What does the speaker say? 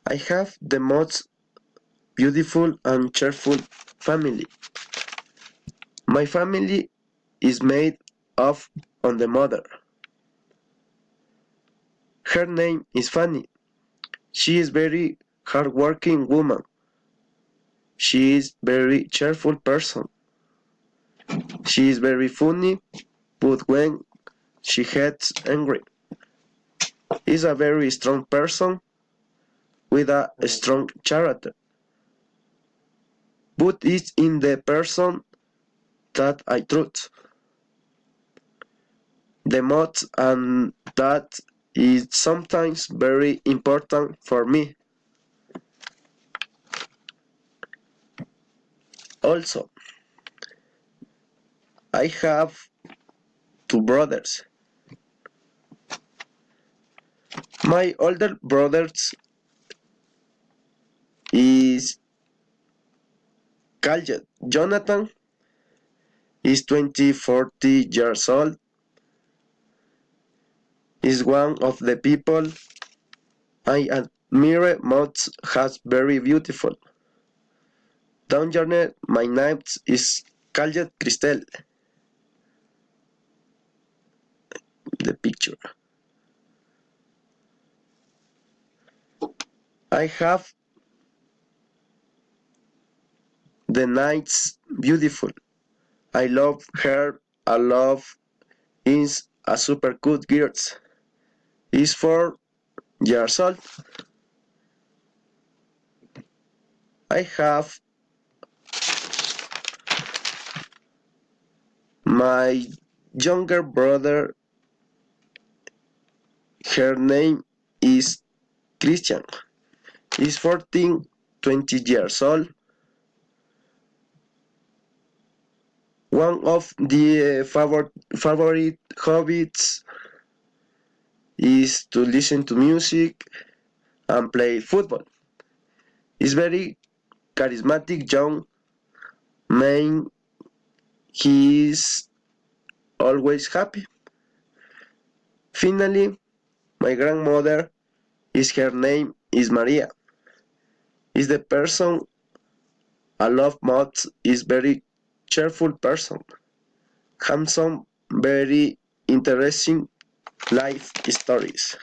I have the most beautiful and cheerful family. My family is made of on the mother. Her name is Fanny. She is very hardworking woman. She is very cheerful person. She is very funny, but when she gets angry, is a very strong person with a strong character. But it's in the person that I trust the most, and that is sometimes very important for me. Also, I have two brothers. My older brother is called Jonathan. Is 40 years old. Is one of the people I admire most. Has very beautiful. Down yonder, my name is called Cristel. The picture. I have the night's beautiful. I love her. I love is a super good girl. Is 4 years old. I have my younger brother. Her name is Christian. Is 14, 20 years old. One of the favorite hobbies is to listen to music and play football. He's very charismatic young man. He is always happy. Finally, my grandmother is her name is Maria. Is the person I love most. Is very cheerful person. Handsome, very interesting life stories.